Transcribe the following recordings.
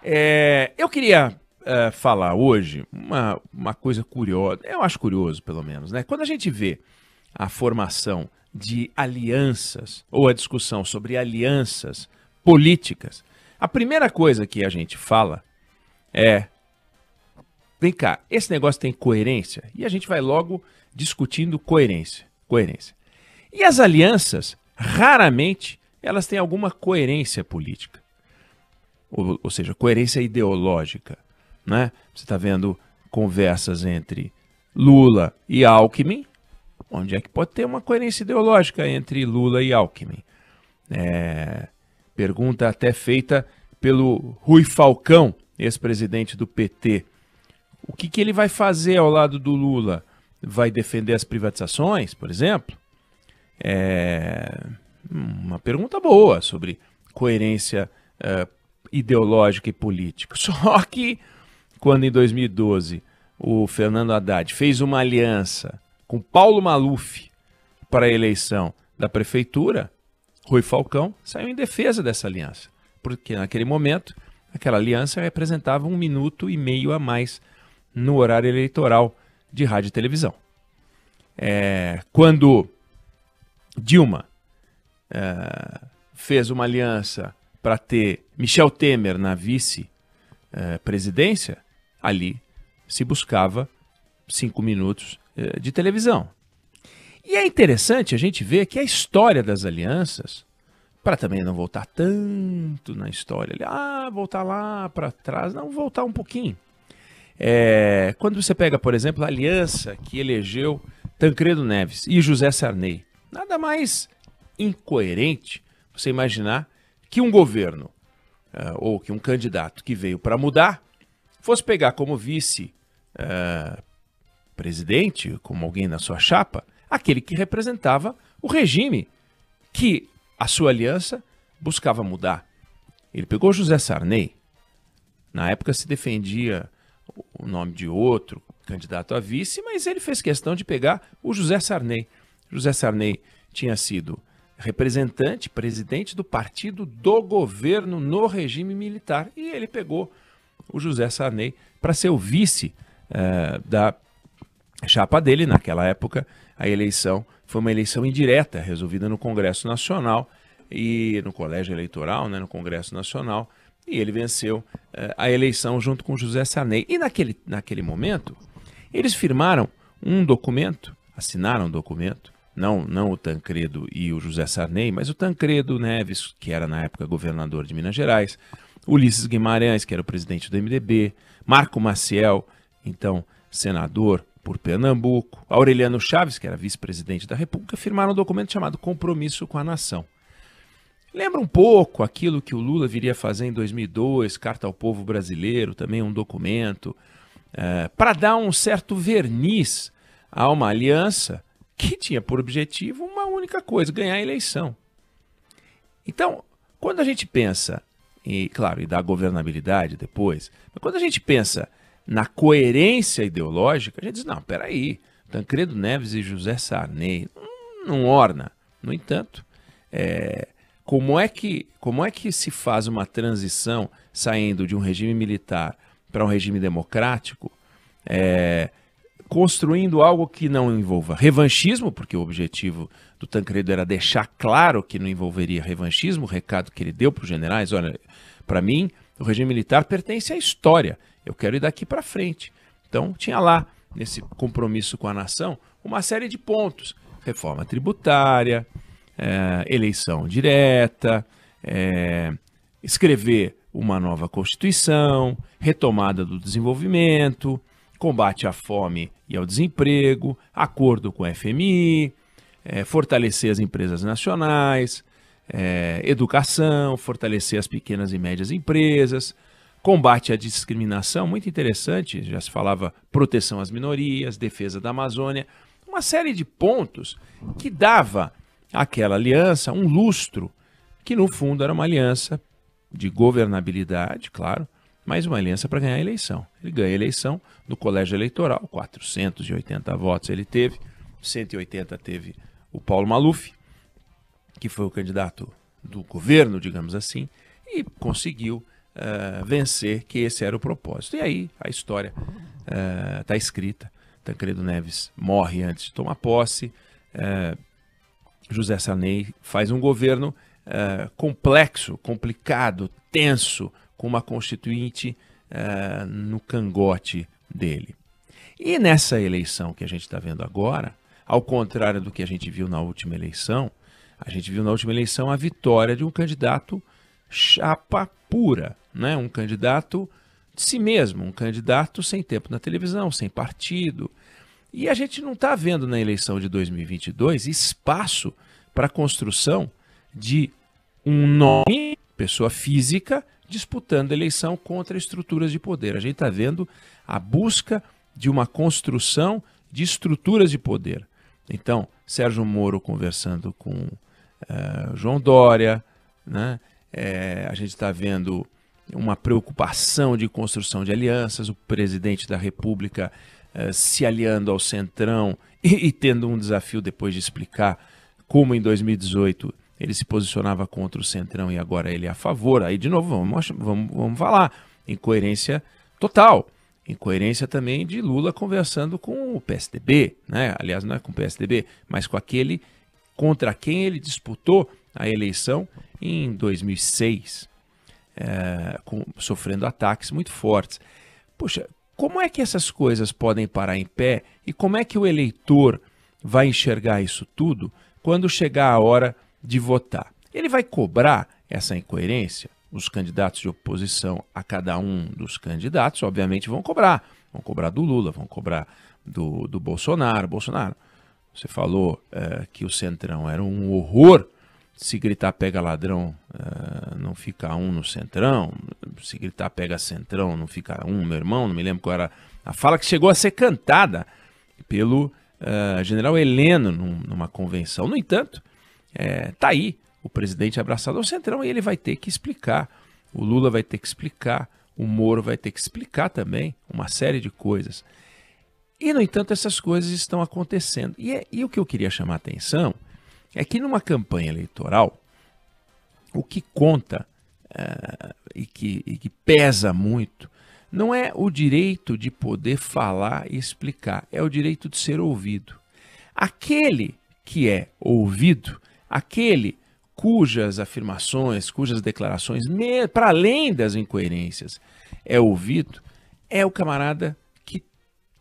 Eu queria falar hoje uma coisa curiosa, eu acho curioso pelo menos, né? Quando a gente vê a formação de alianças ou a discussão sobre alianças políticas, a primeira coisa que a gente fala é: vem cá, esse negócio tem coerência? E a gente vai logo discutindo coerência. Coerência. E as alianças, raramente, elas têm alguma coerência política. Ou seja, coerência ideológica. Né? Você está vendo conversas entre Lula e Alckmin. Onde é que pode ter uma coerência ideológica entre Lula e Alckmin? Pergunta até feita pelo Rui Falcão, ex-presidente do PT. O que ele vai fazer ao lado do Lula? Vai defender as privatizações, por exemplo? Uma pergunta boa sobre coerência ideológica e política. Só que quando em 2012 o Fernando Haddad fez uma aliança com Paulo Maluf para a eleição da prefeitura, Rui Falcão saiu em defesa dessa aliança, porque naquele momento aquela aliança representava 1 minuto e meio a mais no horário eleitoral de rádio e televisão. Quando Dilma fez uma aliança para ter Michel Temer na vice-presidência, ali se buscava 5 minutos de televisão. E é interessante a gente ver que a história das alianças, para também não voltar tanto na história, voltar lá para trás, não, voltar um pouquinho. Quando você pega, por exemplo, a aliança que elegeu Tancredo Neves e José Sarney, nada mais incoerente você imaginar que um governo ou que um candidato que veio para mudar fosse pegar como vice-presidente, como alguém na sua chapa, aquele que representava o regime que a sua aliança buscava mudar. Ele pegou José Sarney, na época se defendia o nome de outro candidato a vice, mas ele fez questão de pegar o José Sarney. José Sarney tinha sido representante, presidente do partido do governo no regime militar, e ele pegou o José Sarney para ser o vice da chapa dele. Naquela época, a eleição foi uma eleição indireta, resolvida no Congresso Nacional e no Colégio Eleitoral, né, no Congresso Nacional, e ele venceu a eleição junto com José Sarney. E naquele momento, eles firmaram um documento, assinaram um documento, não o Tancredo e o José Sarney, mas o Tancredo Neves, que era na época governador de Minas Gerais, Ulisses Guimarães, que era o presidente do MDB, Marco Maciel, então senador por Pernambuco, Aureliano Chaves, que era vice-presidente da República, firmaram um documento chamado Compromisso com a Nação. Lembra um pouco aquilo que o Lula viria a fazer em 2002, Carta ao Povo Brasileiro, também um documento, para dar um certo verniz a uma aliança que tinha por objetivo uma única coisa: ganhar a eleição. Então, quando a gente pensa, e da governabilidade depois, mas quando a gente pensa na coerência ideológica, a gente diz: não, peraí, Tancredo Neves e José Sarney não orna. No entanto, como é que se faz uma transição saindo de um regime militar para um regime democrático, construindo algo que não envolva revanchismo, porque o objetivo do Tancredo era deixar claro que não envolveria revanchismo, o recado que ele deu para os generais: olha, para mim, o regime militar pertence à história, eu quero ir daqui para frente. Então, tinha lá, nesse compromisso com a nação, uma série de pontos: reforma tributária, eleição direta, escrever uma nova Constituição, retomada do desenvolvimento, combate à fome e ao desemprego, acordo com o FMI, fortalecer as empresas nacionais, educação, fortalecer as pequenas e médias empresas, combate à discriminação, muito interessante, já se falava proteção às minorias, defesa da Amazônia, uma série de pontos que dava àquela aliança um lustro, que no fundo era uma aliança de governabilidade, claro, mas uma aliança para ganhar a eleição. Ele ganha a eleição no colégio eleitoral, 480 votos ele teve, 180 teve o Paulo Maluf, que foi o candidato do governo, digamos assim, e conseguiu vencer, que esse era o propósito. E aí a história está escrita. Tancredo Neves morre antes de tomar posse. José Sarney faz um governo complexo, complicado, tenso, com uma constituinte no cangote dele. E nessa eleição que a gente está vendo agora, ao contrário do que a gente viu na última eleição, a gente viu na última eleição a vitória de um candidato chapa pura, né? Um candidato de si mesmo, um candidato sem tempo na televisão, sem partido. E a gente não está vendo na eleição de 2022 espaço para a construção de um nome, pessoa física, disputando a eleição contra estruturas de poder. A gente está vendo a busca de uma construção de estruturas de poder. Então, Sérgio Moro conversando com João Dória, né? A gente está vendo uma preocupação de construção de alianças, o presidente da República se aliando ao Centrão e tendo um desafio depois de explicar como em 2018 ele se posicionava contra o Centrão e agora ele é a favor. Aí, de novo, vamos falar. Incoerência total. Incoerência também de Lula conversando com o PSDB, né? Aliás, não é com o PSDB, mas com aquele contra quem ele disputou a eleição em 2006, sofrendo ataques muito fortes. Poxa, como é que essas coisas podem parar em pé e como é que o eleitor vai enxergar isso tudo quando chegar a hora de votar? Ele vai cobrar essa incoerência? Os candidatos de oposição a cada um dos candidatos, obviamente, vão cobrar. Vão cobrar do Lula, vão cobrar do Bolsonaro. Bolsonaro, você falou que o Centrão era um horror. Se gritar pega ladrão, não fica um no Centrão. Se gritar pega Centrão, não fica um, meu irmão. Não me lembro qual era a fala que chegou a ser cantada pelo general Heleno numa convenção. No entanto, tá aí o presidente abraçado ao Centrão e ele vai ter que explicar. O Lula vai ter que explicar, o Moro vai ter que explicar também uma série de coisas. E, no entanto, essas coisas estão acontecendo. E o que eu queria chamar a atenção é que numa campanha eleitoral, o que conta e que pesa muito não é o direito de poder falar e explicar, é o direito de ser ouvido. Aquele que é ouvido, aquele cujas afirmações, cujas declarações, para além das incoerências, é ouvido, é o camarada que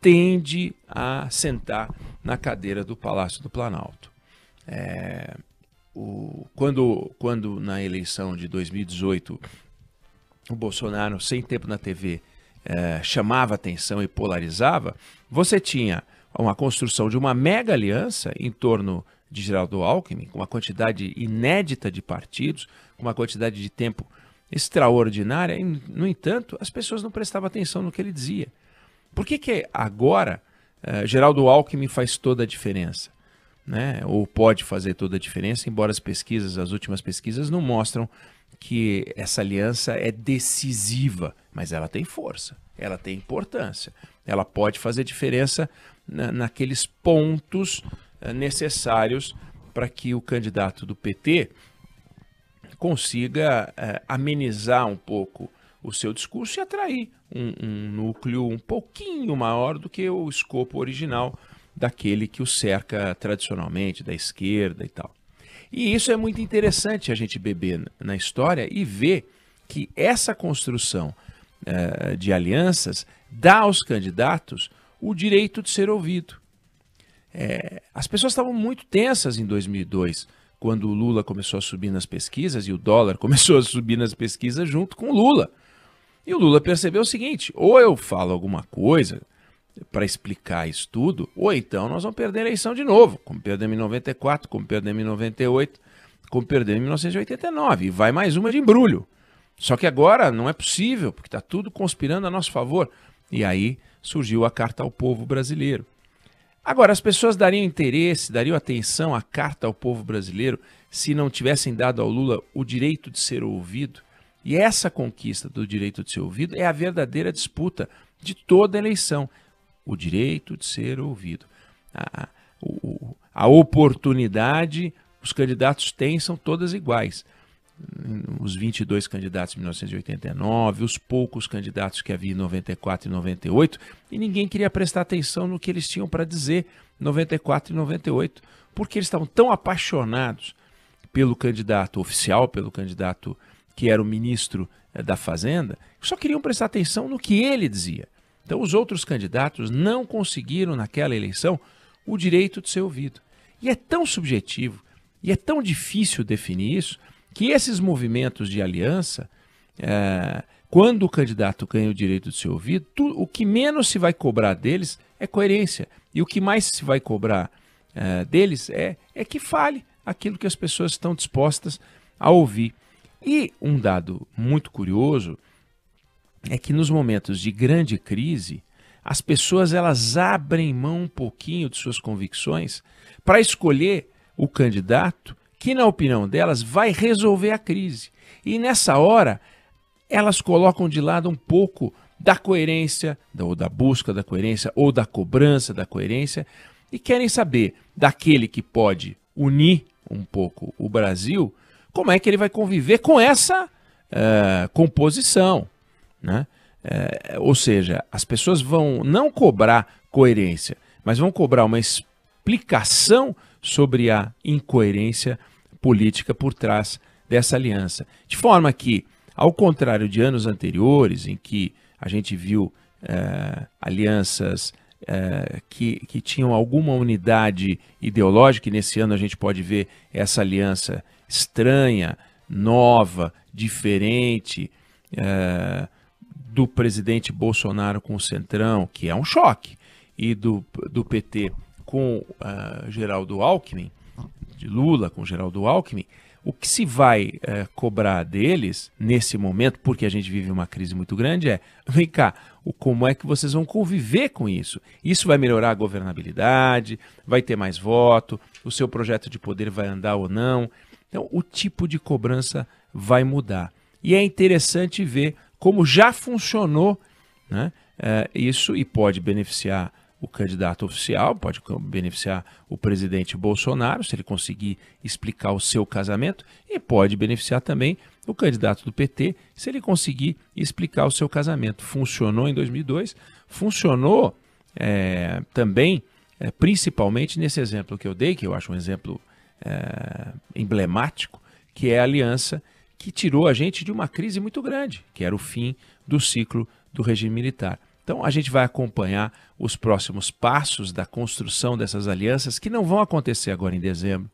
tende a sentar na cadeira do Palácio do Planalto. Quando na eleição de 2018 o Bolsonaro, sem tempo na TV, chamava atenção e polarizava, você tinha uma construção de uma mega aliança em torno de Geraldo Alckmin, com uma quantidade inédita de partidos, com uma quantidade de tempo extraordinária, e, no entanto, as pessoas não prestavam atenção no que ele dizia. Por que agora Geraldo Alckmin faz toda a diferença? Né? Ou pode fazer toda a diferença, embora as últimas pesquisas não mostram que essa aliança é decisiva, mas ela tem força, ela tem importância, ela pode fazer diferença naqueles pontos necessários para que o candidato do PT consiga amenizar um pouco o seu discurso e atrair um núcleo um pouquinho maior do que o escopo original daquele que o cerca tradicionalmente, da esquerda e tal. E isso é muito interessante a gente beber na história e ver que essa construção de alianças dá aos candidatos o direito de ser ouvido. As pessoas estavam muito tensas em 2002, quando o Lula começou a subir nas pesquisas e o dólar começou a subir nas pesquisas junto com o Lula. E o Lula percebeu o seguinte: ou eu falo alguma coisa para explicar isso tudo, ou então nós vamos perder a eleição de novo, como perdemos em 94, como perdemos em 98, como perdemos em 1989. E vai mais uma de embrulho. Só que agora não é possível, porque está tudo conspirando a nosso favor. E aí surgiu a Carta ao Povo Brasileiro. Agora, as pessoas dariam interesse, dariam atenção à Carta ao Povo Brasileiro se não tivessem dado ao Lula o direito de ser ouvido? E essa conquista do direito de ser ouvido é a verdadeira disputa de toda eleição. O direito de ser ouvido. A oportunidade, os candidatos têm, são todas iguais. os 22 candidatos em 1989, os poucos candidatos que havia em 94 e 98, e ninguém queria prestar atenção no que eles tinham para dizer em 94 e 98, porque eles estavam tão apaixonados pelo candidato oficial, pelo candidato que era o ministro da Fazenda, que só queriam prestar atenção no que ele dizia. Então os outros candidatos não conseguiram naquela eleição o direito de ser ouvido. E é tão subjetivo, e é tão difícil definir isso, que esses movimentos de aliança, quando o candidato ganha o direito de ser ouvido, o que menos se vai cobrar deles é coerência. E o que mais se vai cobrar deles é que fale aquilo que as pessoas estão dispostas a ouvir. E um dado muito curioso é que nos momentos de grande crise, as pessoas elas abrem mão um pouquinho de suas convicções para escolher o candidato que, na opinião delas, vai resolver a crise. E nessa hora, elas colocam de lado um pouco da coerência, ou da busca da coerência, ou da cobrança da coerência, e querem saber daquele que pode unir um pouco o Brasil, como é que ele vai conviver com essa composição, né? Ou seja, as pessoas vão não cobrar coerência, mas vão cobrar uma explicação sobre a incoerência política por trás dessa aliança. De forma que, ao contrário de anos anteriores, em que a gente viu alianças que tinham alguma unidade ideológica, e nesse ano a gente pode ver essa aliança estranha, nova, diferente, do presidente Bolsonaro com o Centrão, que é um choque, e do PT com Geraldo Alckmin, de Lula com Geraldo Alckmin. O que se vai cobrar deles nesse momento, porque a gente vive uma crise muito grande, vem cá, como é que vocês vão conviver com isso? Isso vai melhorar a governabilidade, vai ter mais voto, o seu projeto de poder vai andar ou não. Então, o tipo de cobrança vai mudar. E é interessante ver como já funcionou, né, isso, e pode beneficiar o candidato oficial, pode beneficiar o presidente Bolsonaro, se ele conseguir explicar o seu casamento, e pode beneficiar também o candidato do PT, se ele conseguir explicar o seu casamento. Funcionou em 2002, funcionou também, principalmente nesse exemplo que eu dei, que eu acho um exemplo emblemático, que é a aliança que tirou a gente de uma crise muito grande, que era o fim do ciclo do regime militar. Então a gente vai acompanhar os próximos passos da construção dessas alianças, que não vão acontecer agora em dezembro,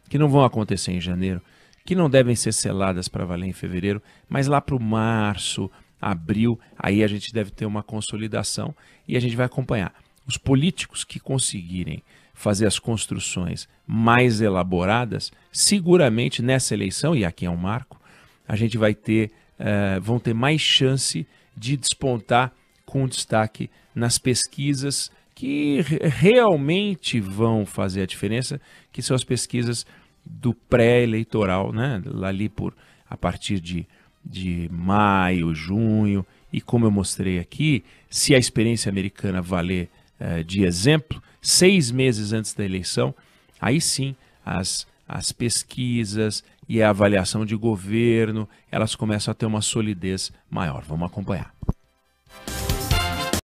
que não vão acontecer em janeiro, que não devem ser seladas para valer em fevereiro, mas lá para o março, abril, aí a gente deve ter uma consolidação e a gente vai acompanhar. Os políticos que conseguirem fazer as construções mais elaboradas, seguramente nessa eleição, e aqui é um marco, a gente vai ter, vão ter mais chance de despontar com destaque nas pesquisas que realmente vão fazer a diferença, que são as pesquisas do pré-eleitoral, né? Ali a partir de maio, junho, e como eu mostrei aqui, se a experiência americana valer de exemplo, 6 meses antes da eleição, aí sim as pesquisas e a avaliação de governo, elas começam a ter uma solidez maior. Vamos acompanhar.